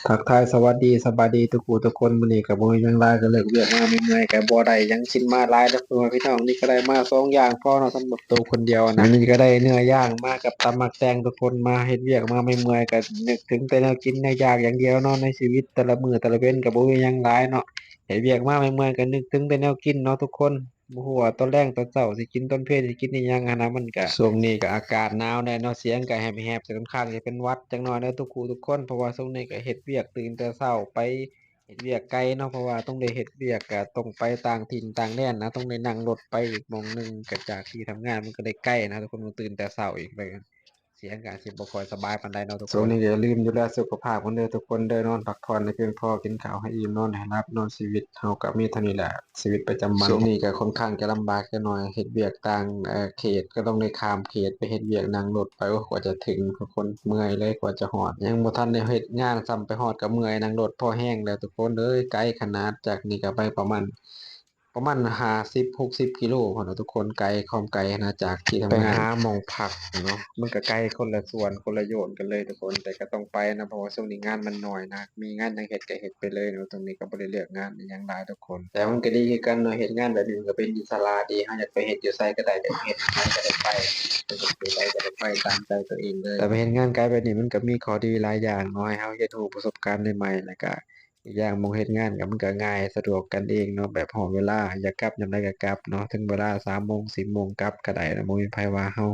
ทักทายสวัสดีสบายดีทุกผู้ทุกคนมื้อนี้ก็บ่มีหยังหลายก็เลิกเวียกมาเมื่อยๆก็บ่ได้หยังกินมาหลายเด้อพ่อแม่พี่น้องนี่ก็ได้มาสองอย่างพอเนาะสำหรับตัวคนเดียวนะมื้อนี้ก็ได้เนื้อย่างมากับตำบักแตงทุกคนมาเฮ็ดเวียกมาเมื่อยๆก็นึกถึงแต่แนวกินแนวอยากอย่างเดียวเนาะในชีวิตแต่ละมื้อแต่ละเว้นก็บ่มีหยังหลายเนาะเฮ็ดเวียกมาเมื่อยๆก็นึกถึงแต่แนวกินเนาะทุกคนบ่ฮู้ว่าตอนแลงตอนเช้าสิกินตอนเพลสิกินอิหยังหั้นนะมันก็ช่วงนี้ก็อากาศหนาวแน่เนาะเสียงก็แหบๆแต่ค่อนข้างสิเป็นหวัดจักหน่อยเด้อทุกผู้ทุกคนเพราะว่าช่วงนี้ก็เฮ็ดเวียกตื่นแต่เช้าไป เฮ็ดเวียกไกลเนาะเพราะว่าต้องได้เฮ็ดเวียกก็ต้องไปต่างถิ่นต่างแดนนะต้องได้นั่งรถไปอีกหม้องหนึ่งก็จากที่ทำงานมันก็ได้ใกล้นะทุกคนต้องตื่นแต่เช้าอีกเลยเสียงก็อาจสิบ่ค่อยสบายปานใดเนาะทุกคนช่วงนี้ก็อย่าลืมดูแลสุขภาพกันเด้อทุกคนเด้อนอนพักผ่อนให้เพียงพอกินข้าวให้อิ่มนอนให้หลับเนาะชีวิตเราก็มีเท่านี้แหละชีวิตประจำวันช่วงนี้ก็ค่อนข้างจะลำบากจักหน่อยเฮ็ดเวียกต่างเขตก็ต้องได้ข้ามเขตไปเฮ็ดเวียกนั่งรถไปโอ้กว่าจะถึงทุกคนเมื่อยเลยกว่าจะฮอดยังบ่ทันได้เฮ็ดงานซ้ำไปฮอดก็เมื่อยนั่งรถพอแห้งแล้วทุกคนเอ้ยไกลขนาดจากนี่ก็ไปประมาณ50-60 กิโลพุ่นน่ะทุกคนไกลความไกลนะจากที่ทำงานไปหาหม้องพักเนาะมันก็ไกลคนละส่วนคนละโยชน์กันเลยทุกคนแต่ก็ต้องไปนะเพราะว่าช่วงนี้งานมันน้อยนะมีงานหยังเฮ็ดก็เฮ็ดไปเลยเนาะตรงนี้ก็บ่ได้เลือกงานอิหยังหลายทุกคนแต่มันก็ดีคือกันเนาะเฮ็ดงานแบบนี้มันก็เป็นอิสระดีเราอยากไปเฮ็ดอยู่ไสก็ได้อยากเฮ็ดไสก็ได้ไปอยากไปใดก็ได้ไปตามใจตัวเองเลยแต่ไปเฮ็ดงานไกลแบบนี้มันก็มีข้อดีหลายอย่างเนาะให้เราเรียนรู้ประสบการณ์ใหม่ๆแล้วก็อีกอย่างหม้องเฮ็ดงานก็มันก็ง่ายสะดวกกันเองเนาะแบบฮอดเวลาอยากกลับยามใดก็กลับเนาะถึงเวลา3 โมง 10 โมงกลับก็ได้นะบ่มีไผว่าเรา